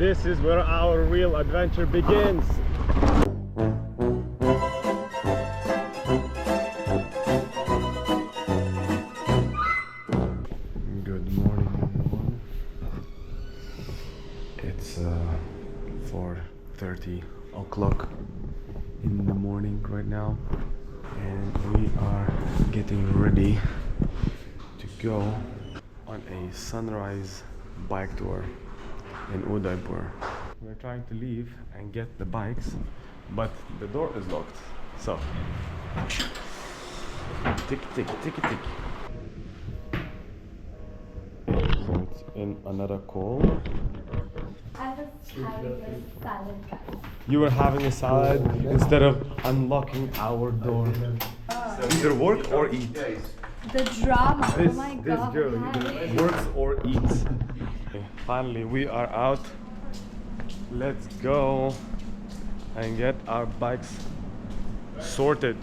This is where our real adventure begins. Good morning, everyone. It's 4:30 o'clock in the morning right now, and we are getting ready to go on a sunrise bike tour in Udaipur. We're trying to leave and get the bikes, but the door is locked. So, tick, tick, tick, tick. So it's in another call. I was having a salad, guys. You were having a salad instead of unlocking our door. Either work or eat. The drama. This, oh my this god. girl either works or eats. Okay, finally, we are out. Let's go and get our bikes sorted.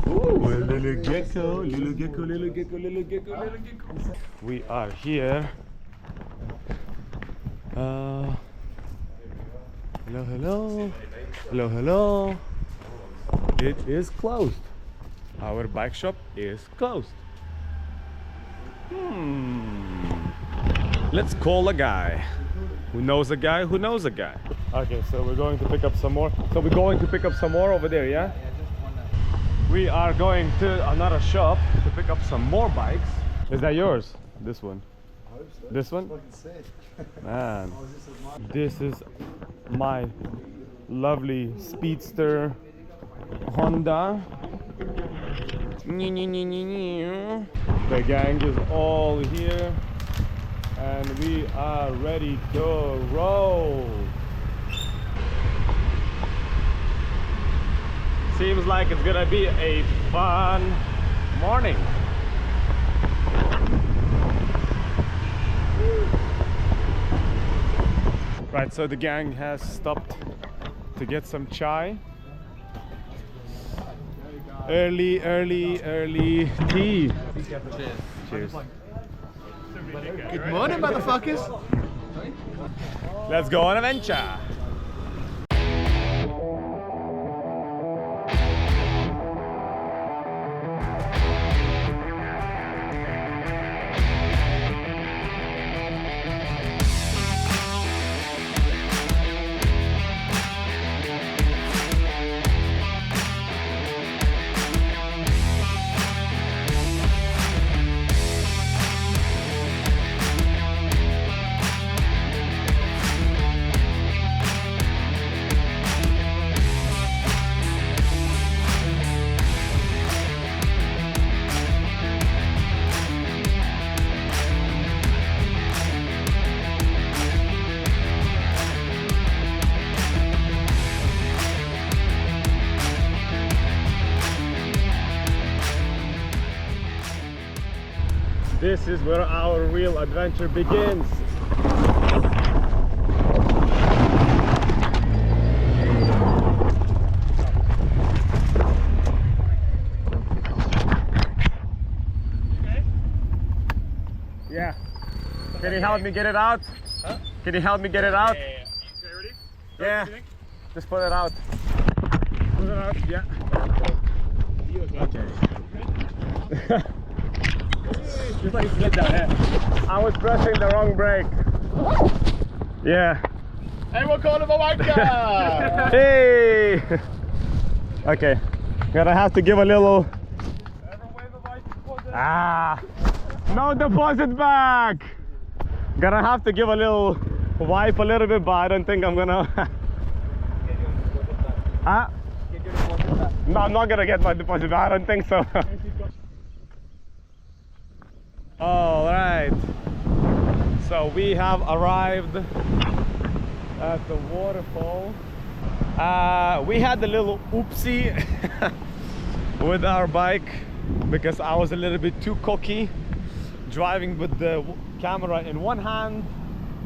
Ooh, a little gecko, little gecko, little gecko, little gecko, little gecko. We are here. Hello, hello. Hello, hello. It is closed. Our bike shop is closed. Let's call a guy who knows a guy who knows a guy. Okay, so we're going to pick up some more. So we're going to pick up some more over there, yeah? We are going to another shop to pick up some more bikes. Is that yours? This one? I hope so. This one? Fucking sick. Man, this is my lovely speedster Honda. The gang is all here and we are ready to roll. Seems like it's gonna be a fun morning. Right, so the gang has stopped to get some chai. Early tea. Cheers. Good morning, motherfuckers. Let's go on adventure. This is where our real adventure begins. Okay. Yeah. Can you help me get it out? Huh? Can you help me get it out? Yeah. Okay, ready? Yeah. Just put it out. Put it out. Yeah. Okay. Just like slid down here. I was pressing the wrong brake. Yeah. Hey, we're calling a wanker! Hey! Okay. Gonna have to give a little. Ah! No deposit back! Gonna have to give a little wipe a little bit, but I don't think I'm gonna. Huh? No, I'm not gonna get my deposit back. I don't think so. All right, so we have arrived at the waterfall. We had a little oopsie with our bike because I was a little bit too cocky driving with the camera in one hand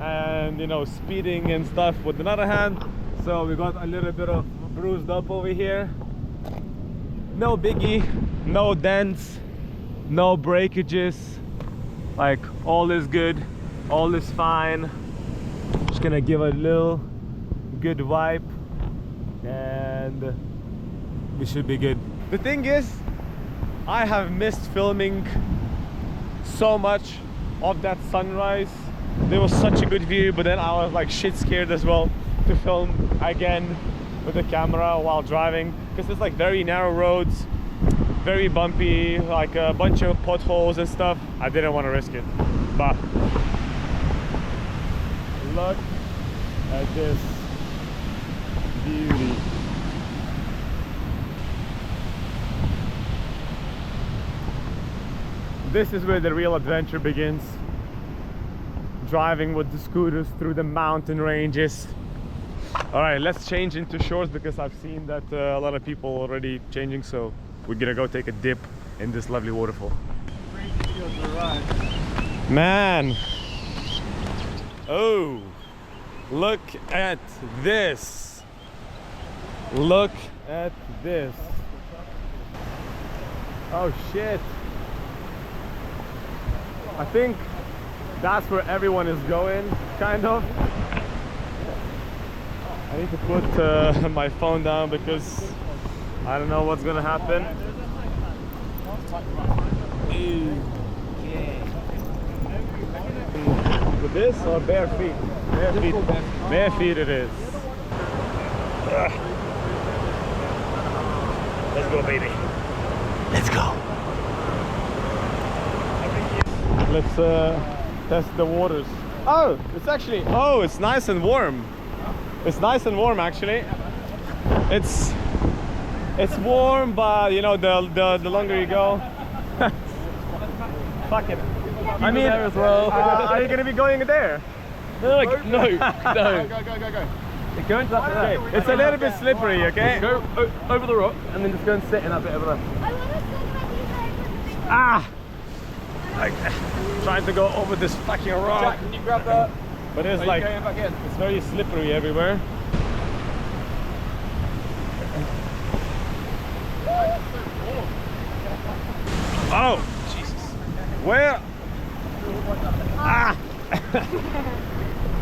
and, you know, speeding and stuff with another hand. So we got a little bit of bruised up over here. No biggie, no dents, no breakages. Like, all is good, all is fine. just gonna give a little good wipe and we should be good. The thing is, I have missed filming so much of that sunrise. There was such a good view, but then I was like shit scared as well to film again with the camera while driving, because it's like very narrow roads, very bumpy, like a bunch of potholes and stuff. I didn't want to risk it. But look at this beauty. This is where the real adventure begins. Driving with the scooters through the mountain ranges. All right, let's change into shorts because I've seen that a lot of people already changing, so we're gonna go take a dip in this lovely waterfall. Man, oh, look at this. Look at this. Oh shit. I think that's where everyone is going, kind of. I need to put my phone down because I don't know what's gonna happen. With this or bare feet? Bare feet. Bare feet it is. Let's go, baby. Let's go. Let's test the waters. Oh, it's actually, oh, it's nice and warm. It's nice and warm actually. It's warm, but you know, the longer you go. Fuck it. I mean, there as well. Are you gonna be going there? No. Go. Go. You're going to that Okay. It's a little bit slippery, okay? Go over the rock and then just go and sit in that bit over there. I want to sit my feet. Ah! Like, trying to go over this fucking rock. Jack, can you grab that? But it's like, going back in? it's very slippery everywhere. Oh, Jesus. Where? Ah!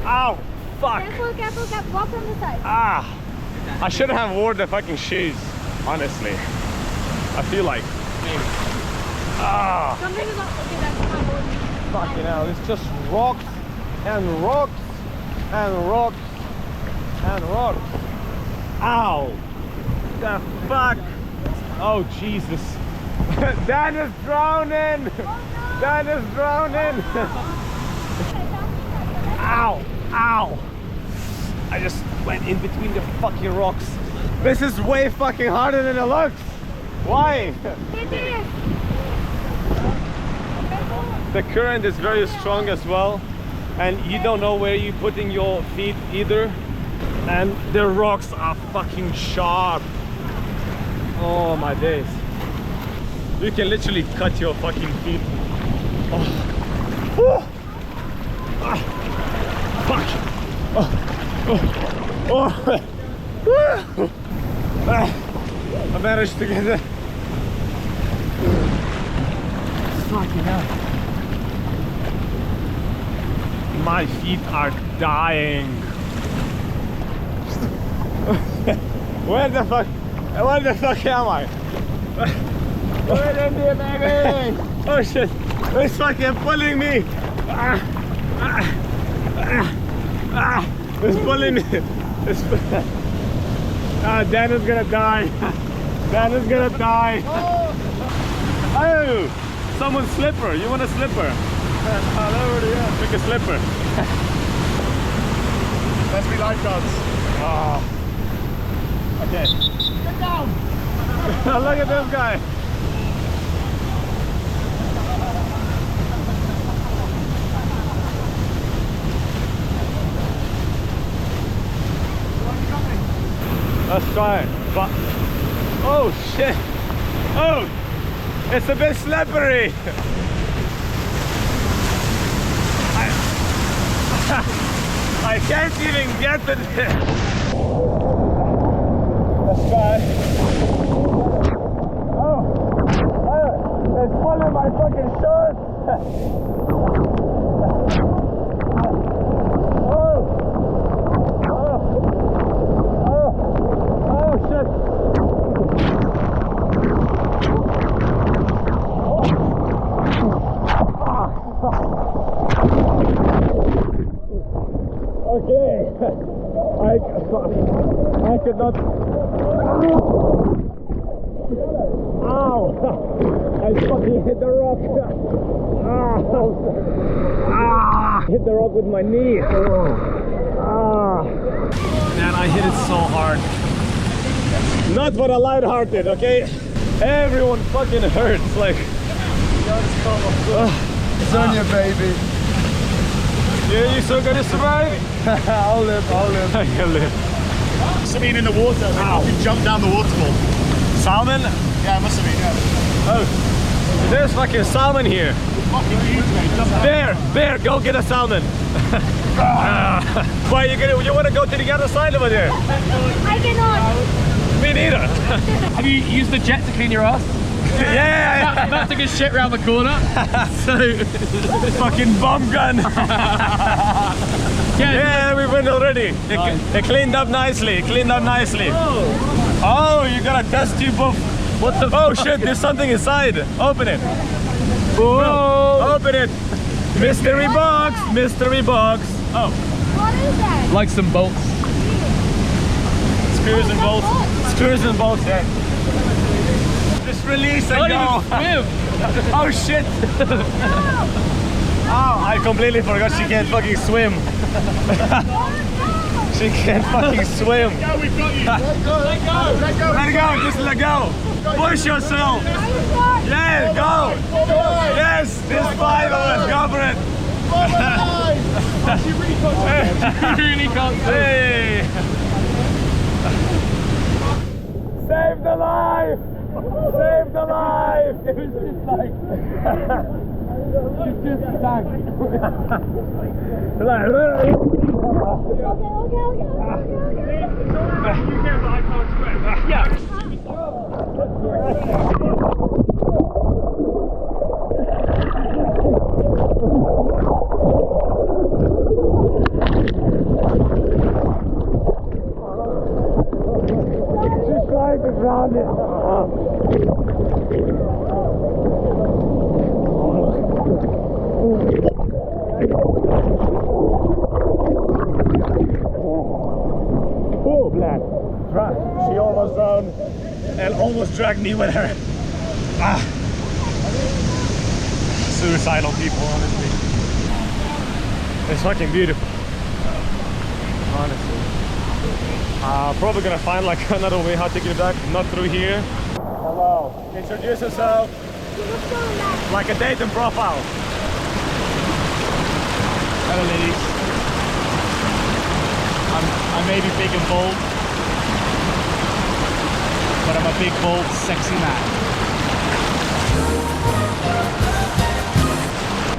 Ow! Fuck! Careful, careful, careful. Walk from the side. Ah! I shouldn't have worn the fucking shoes, honestly. I feel like. Ah! Something is not okay. That's not holding. Fucking hell, it's just rocks and rocks and rocks and rocks. Ow! The fuck? Oh Jesus! Dan is drowning! Dan is drowning! Ow! Ow! I just went in between the fucking rocks. This is way fucking harder than it looks. Why? It is. The current is very strong as well, and you don't know where you're putting your feet either, and the rocks are fucking sharp. Oh my days, you can literally cut your fucking feet. Oh. Oh. Ah. Fuck. Oh. Oh. Oh. Ah. I managed to get it. Fucking hell. My feet are dying. Where the fuck am I? Where in there, baby? Oh shit, it's fucking pulling me. It's pulling me. Dan is gonna die. Dan is gonna die. Oh, someone's slipper. You want a slipper? Pick a slipper. Let's be lifeguards. Oh. Okay. Get down! Look at this guy. Let's try it. But oh shit. Oh, it's a bit slippery. I can't even get it. Let's try. Oh, it's pulling my fucking shorts. Oh, Okay. I could not. Ow! I fucking hit the rock. Hit the rock with my knee. Man, I hit it so hard. Not for the light-hearted, okay? Everyone fucking hurts. Like, It's on you, baby. yeah, you still gonna survive? I'll live. I can live. Something in the water. Ow. You jumped down the waterfall. Salmon? Yeah, it must have been. Yeah. Oh, there's fucking salmon here. Fucking huge, mate. Jump down. Bear, go get a salmon. Why you wanna go to the other side over there? I cannot. Me neither. Have you used the jet to clean your ass? Yeah. That took a shit round the corner. So Fucking bomb gun. Yeah, we went already. It cleaned up nicely. Oh, you got a test tube of. What the? Oh shit! There's something inside. Open it. Whoa. Open it. Mystery box. Mystery box. Oh. What is that? like some bolts. Screws and bolts. Screws and bolts. Yeah. Just release and go. Oh shit. Oh, I completely forgot she can't fucking swim. She can't fucking swim. Yeah, we've got you. Let go. Let go. Let go. Let go, just let go. Push yourself. Yes, go. Yes, there's 5 of us. Go for it. She really can't. Hey. Save the life. Save the life. It was just like. It's just like. Yeah. She's trying to drown it. Oh, black. She almost drowned and almost dragged me with her. Ah. Suicidal people, honestly. It's fucking beautiful. Honestly. Probably gonna find like another way how to get back, not through here. Hello. Introduce yourself. Like a dating profile. Hello, ladies. I may be big and bold, but I'm a big, bold, sexy man.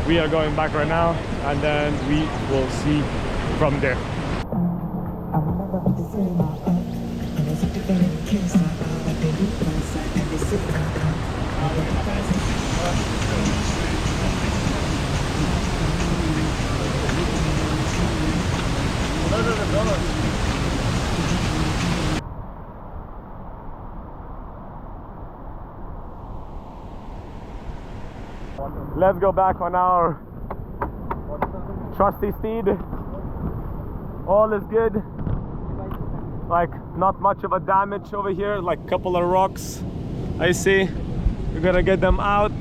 We are going back right now, and then we will see from there. Let's go back on our trusty steed. All is good. Like not much of a damage over here, like a couple of rocks I see. We're gonna get them out.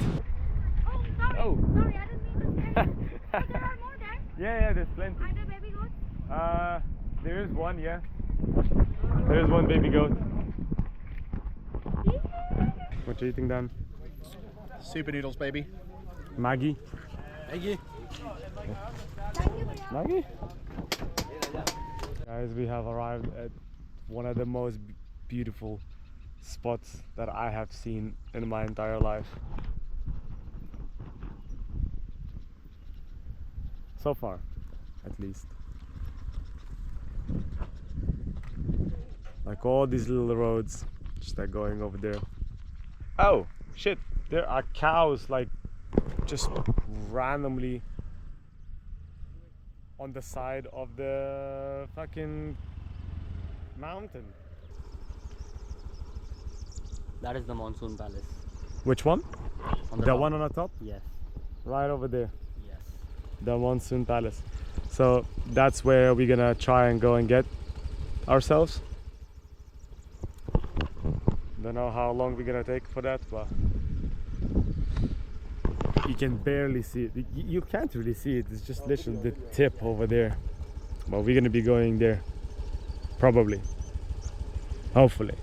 Oh, sorry. Oh. Sorry, I didn't mean to scare you. But there are more there. Yeah, there's plenty. Are there baby goats? There is one, yeah. There is one baby goat. What you eating, Dan? Super noodles, baby. Maggie? Maggie? Guys, we have arrived at one of the most beautiful spots that I have seen in my entire life. So far, at least. Like all these little roads just like going over there. Oh shit, there are cows like just randomly on the side of the fucking mountain. That is the monsoon palace. Which one? On the The top. one on the top? Yes. Right over there. Yes. The monsoon palace. So that's where we're gonna try and go and get ourselves. Don't know how long we're gonna take for that, but you can barely see it. You can't really see it. It's just literally the tip over there. But we're gonna be going there, probably, hopefully.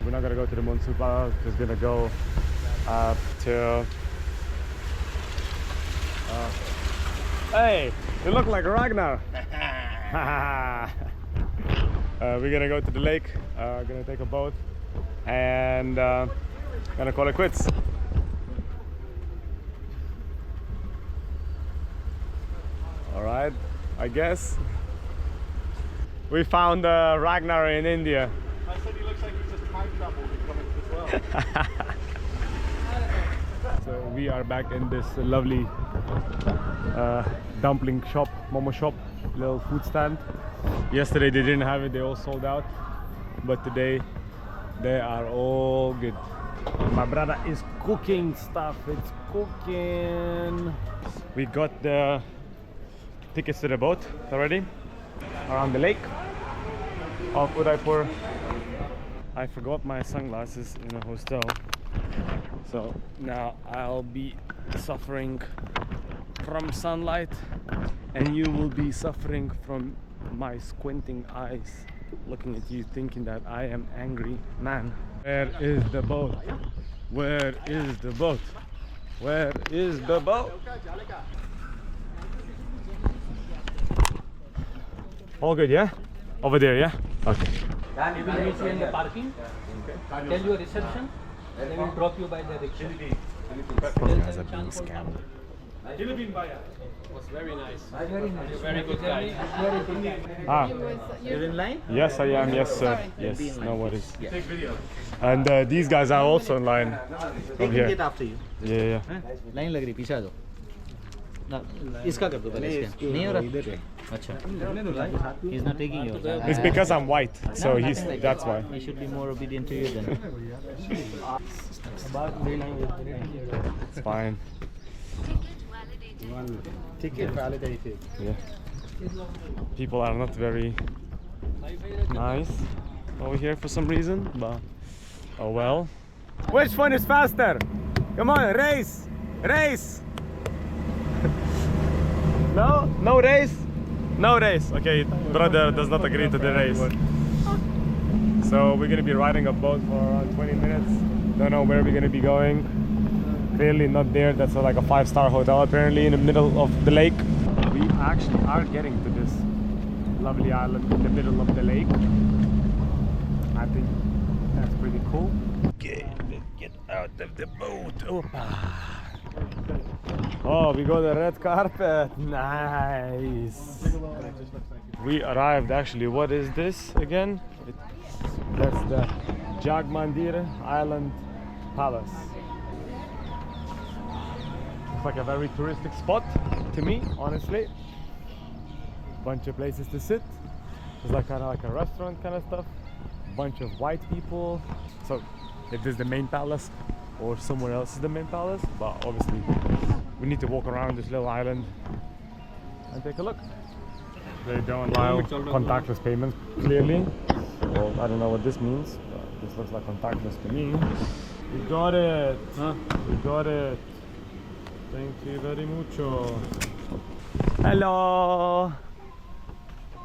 We're not gonna go to the monsoon palace, just gonna go up to hey, you look like Ragnar. We're gonna go to the lake, gonna take a boat and gonna call it quits. All right, I guess we found Ragnar in India. I said he looks like he's just time traveled and coming as well. So we are back in this lovely dumpling shop, momo shop, little food stand. Yesterday they didn't have it, they all sold out. But today they are all good. My brother is cooking stuff, it's cooking. We got the tickets to the boat already, around the lake of Udaipur. I forgot my sunglasses in a hostel, so now I'll be suffering from sunlight and you will be suffering from my squinting eyes looking at you thinking that I am angry man. Where is the boat? Where is the boat? Where is the boat? All good, yeah? Over there, yeah? Okay. We will meet you in the parking. Tell you a reception. They will drop you by the rickshaw. Guys are being scammed. Was very nice. Very good guy. Ah, You're in line? yes, I am. Yes, sir. Yes, no worries. And these guys are also in line over here. after you. Yeah, yeah. Line लग रही पीछे आ जाओ ना इसका कर दो पहले इसका नहीं हो रहा अच्छा he's not taking you It's because I'm white, so that's why. he should be more obedient to you then It's fine. Ticket validated. Yeah. People are not very nice over here for some reason, but oh well. Which one is faster? Come on, race! Race! No? No race? No race. Okay, brother does not agree to the race. So we're gonna be riding a boat for around 20 minutes. Don't know where we're gonna be going. Clearly not there. That's like a 5-star hotel apparently in the middle of the lake. We actually are getting to this lovely island in the middle of the lake. I think that's pretty cool. Okay, let's get out of the boat. Opa. Oh, we got the red carpet. Nice. We arrived actually. What is this again? That's the Jagmandir Island Palace. Looks like a very touristic spot to me, honestly. Bunch of places to sit. It's like kind of like a restaurant kind of stuff. Bunch of white people. So if this is the main palace or somewhere else is the main palace, but obviously we need to walk around this little island and take a look. They don't allow contactless payments clearly. Well, I don't know what this means, but this looks like contactless to me. We got it! We got it! Thank you very mucho. Hello!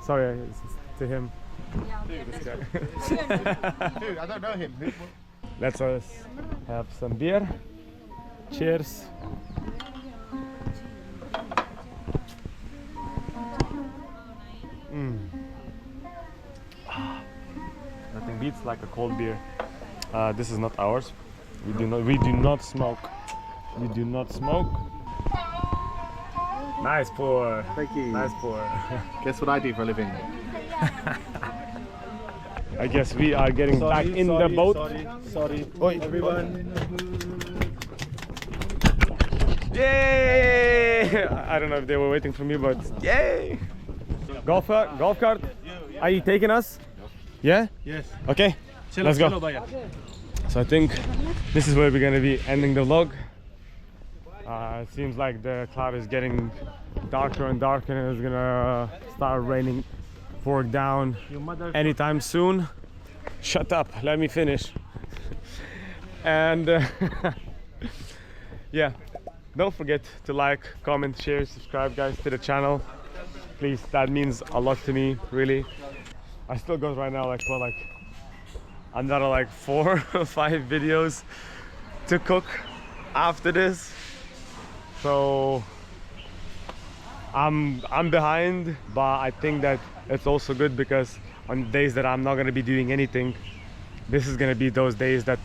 Sorry, it's to him. This guy. Dude, I don't know him. Let's have some beer. Cheers. Nothing beats like a cold beer. This is not ours. We do not smoke. We do not smoke. Nice pour. Thank you. Nice pour. Guess what I do for a living? I guess we are getting back in the boat. Sorry, Oi. everyone. Yay! I don't know if they were waiting for me, but yay! Golf cart. Are you taking us? Yeah? Yes. Okay. Let's go. So I think this is where we're gonna be ending the vlog. It seems like the cloud is getting darker and darker, and it's gonna start raining, pour down anytime soon. Shut up, let me finish. And yeah, don't forget to like, comment, share, subscribe, guys, to the channel. Please, that means a lot to me, really. I still got right now like another like 4 or 5 videos to cook after this. So I'm behind, but I think that it's also good because on days that I'm not gonna be doing anything, this is gonna be those days that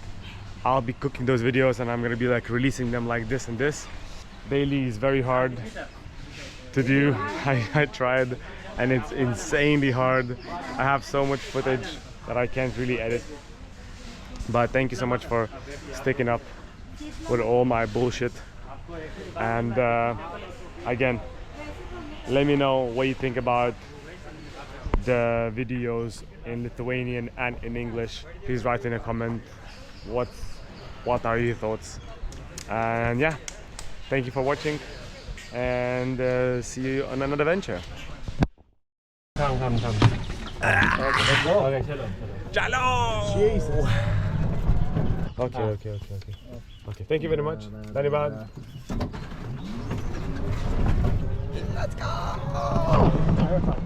I'll be cooking those videos and I'm gonna be like releasing them like this and this. Daily is very hard to do. I tried and it's insanely hard. I have so much footage that I can't really edit. But thank you so much for sticking up with all my bullshit. And again, let me know what you think about the videos in Lithuanian and in English. Please write in a comment what are your thoughts. And yeah, thank you for watching, and see you on another adventure. Chalo! Jesus. Okay, thank you very much. Dhanibad. Let's go!